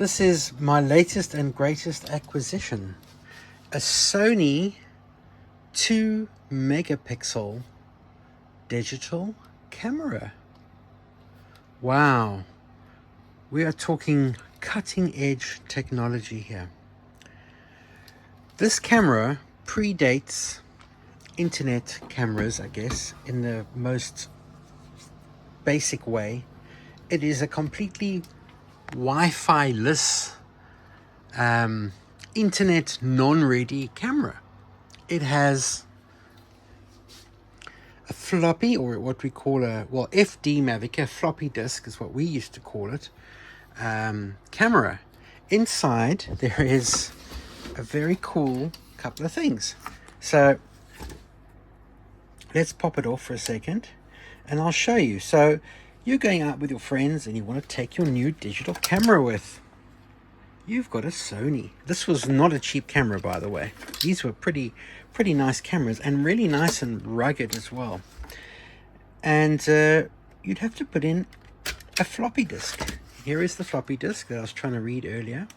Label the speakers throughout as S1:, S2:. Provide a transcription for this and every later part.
S1: This is my latest and greatest acquisition. A Sony 2 megapixel digital camera. Wow. We are talking cutting edge technology here. This camera predates internet cameras, I guess, in the most basic way. It is a completely Wi-Fi-less, internet non-ready camera. It has a floppy, or what we call a, well, FD Mavika, floppy disk is what we used to call it, camera. Inside there is a very cool couple of things. So let's pop it off for a second and I'll show you. So you're going out with your friends and you want to take your new digital camera with. You've got a Sony. This was not a cheap camera, by the way. These were pretty nice cameras, and really nice and rugged as well. And you'd have to put in a floppy disk. Here is the floppy disk that I was trying to read earlier.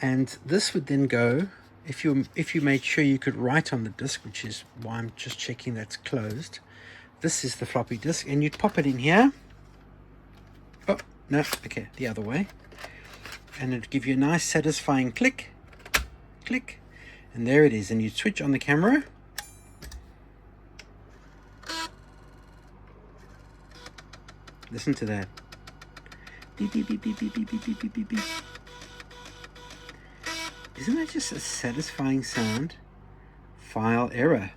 S1: And this would then go, if you made sure you could write on the disk, which is why I'm just checking that's closed. This is the floppy disk, and you'd pop it in here. Oh, no, okay, the other way. And it'd give you a nice satisfying click, click, and there it is. And you'd switch on the camera. Listen to that. Beep, beep, beep, beep, beep, beep, beep, beep, beep, beep. Isn't that just a satisfying sound? File error.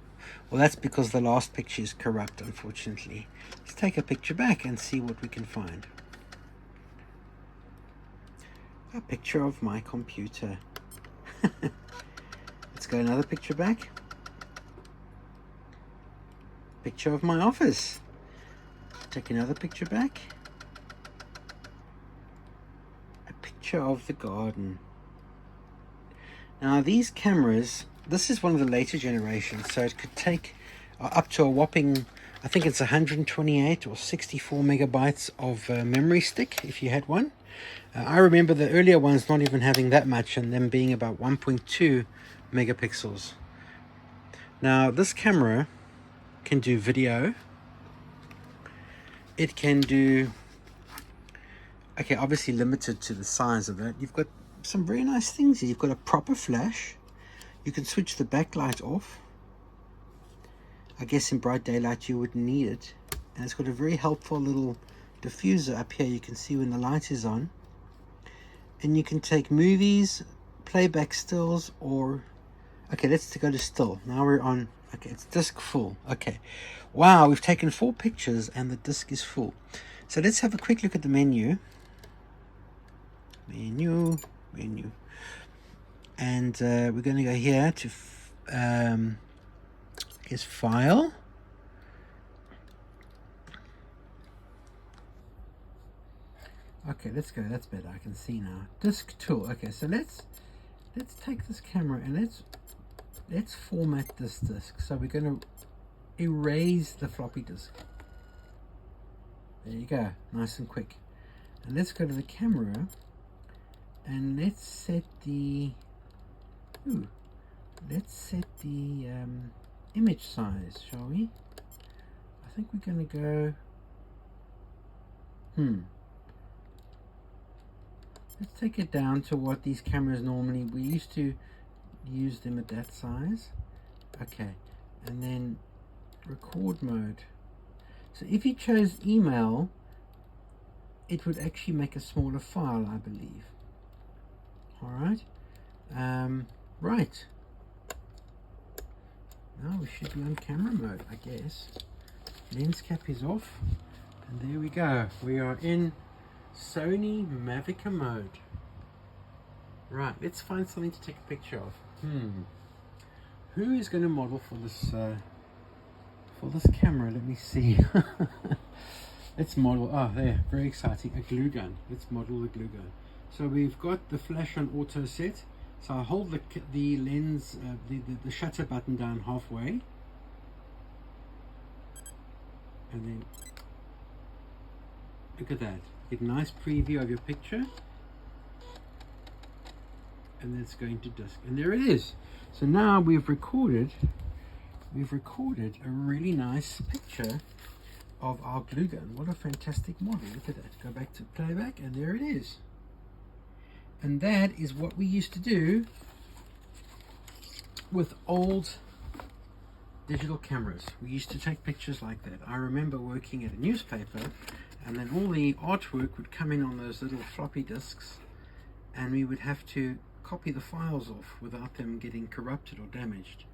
S1: Well, that's because the last picture is corrupt, unfortunately. Let's take a picture back and see what we can find. A picture of my computer. Let's go another picture back. Picture of my office. Take another picture back. A picture of the garden. Now these cameras, this is one of the later generations, so it could take up to a whopping, I think it's 128 or 64 megabytes of memory stick if you had one. I remember the earlier ones not even having that much, and them being about 1.2 megapixels. Now this camera can do video. It can do, okay, obviously limited to the size of it. You've got some very nice things here. You've got a proper flash. You can switch the backlight off. I guess in bright daylight you wouldn't need it. And it's got a very helpful little diffuser up here. You can see when the light is on. And you can take movies, playback stills, or... Okay, let's go to still. Now we're on... Okay, it's disk full. Okay. Wow, we've taken 4 pictures and the disk is full. So let's have a quick look at the menu. Menu. And we're going to go here to is file. Okay, let's go. That's better. I can see now. Disk tool. Okay, so let's take this camera and let's format this disk. So we're going to erase the floppy disk. There you go. Nice and quick. And let's go to the camera and let's set the image size, shall we? I think we're going to go let's take it down to what these cameras normally, we used to use them at that size. Okay, and then record mode. So if you chose email, it would actually make a smaller file, I believe. Alright, right. Now we should be on camera mode, I guess. Lens cap is off, and there we go. We are in Sony Mavika mode. Right, let's find something to take a picture of. Who is going to model for this camera? Let me see. Let's model. Oh, there, very exciting. A glue gun. Let's model the glue gun. So we've got the flash on auto set. So I'll hold the lens, the shutter button down halfway, and then look at that. Get a nice preview of your picture. And then it's going to disk. And there it is. So now we've recorded a really nice picture of our glue gun. What a fantastic model. Look at that. Go back to playback and there it is. And that is what we used to do with old digital cameras. We used to take pictures like that. I remember working at a newspaper, and then all the artwork would come in on those little floppy disks, and we would have to copy the files off without them getting corrupted or damaged.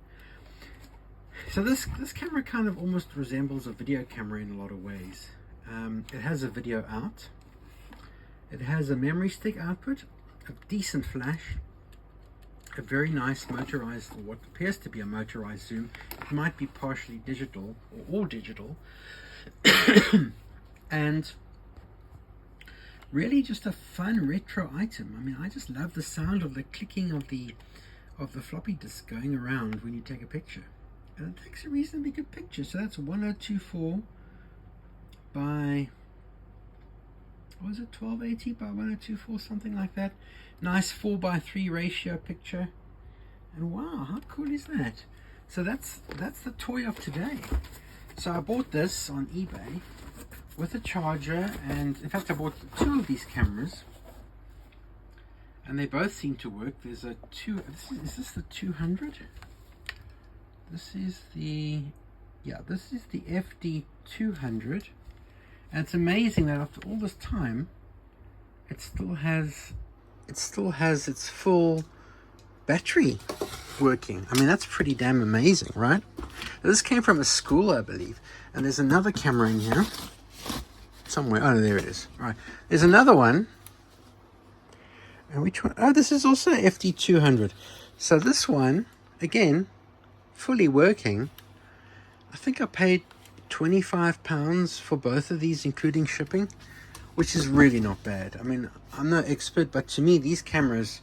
S1: So this camera kind of almost resembles a video camera in a lot of ways. It has a video out, it has a memory stick output, a decent flash, a very nice motorized, or what appears to be a motorized zoom. It might be partially digital or all digital. And really just a fun retro item. I mean, I just love the sound of the clicking of the floppy disk going around when you take a picture. And it takes a reasonably good picture. So that's 1024 by, what was it, 1280 by 1024, something like that. Nice 4:3 ratio picture. And wow, how cool is that? So that's the toy of today. So I bought this on eBay with a charger, and in fact I bought two of these cameras, and they both seem to work. There's a is this the 200? This is the, yeah, this is the FD-200, and it's amazing that after all this time it still has its full battery working. I mean, that's pretty damn amazing, right? This came from a school, I believe. And there's another camera in here somewhere. Oh, there it is. All right, there's another one. And which one? Oh, this is also FD-200. So this one, again, fully working. I think I paid £25 for both of these, including shipping, which is really not bad. I mean, I'm no expert, but to me, these cameras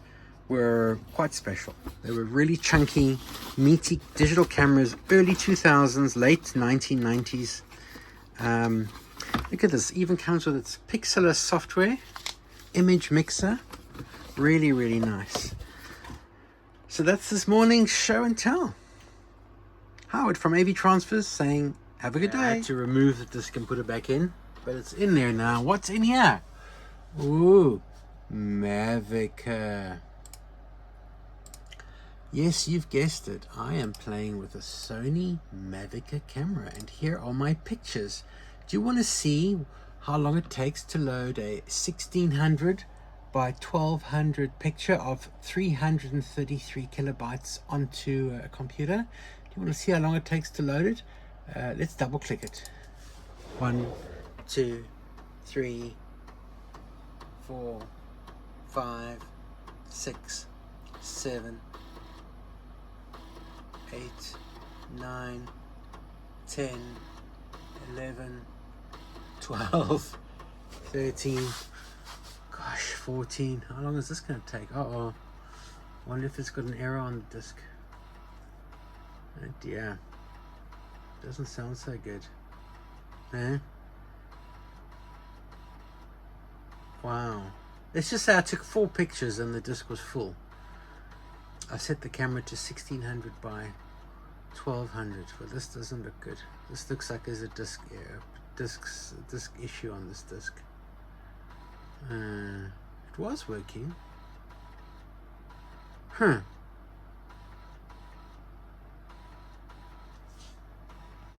S1: were quite special. They were really chunky, meaty digital cameras, early 2000s, late 1990s. Look at this, even comes with its Pixlr software, image mixer. Really, really nice. So that's this morning's show and tell. Howard from AVtransfers saying, have a good day. I had to remove the disc and put it back in, but it's in there now. What's in here? Ooh, Mavika. Yes, you've guessed it. I am playing with a Sony Mavika camera, and here are my pictures. Do you want to see how long it takes to load a 1600 by 1200 picture of 333 kilobytes onto a computer? Do you want to see how long it takes to load it? Let's double click it. 1, 2, 3, 4, 5, 6, 7, 8, 9, 10, 11, 12, 13, gosh, 14. How long is this going to take? Uh-oh. Wonder if it's got an error on the disk. Oh dear. Doesn't sound so good. Eh? Wow. Let's just say I took 4 pictures and the disk was full. I set the camera to 1600 by 1200, but this doesn't look good. This looks like there's a disk issue on this disk. It was working. Huh.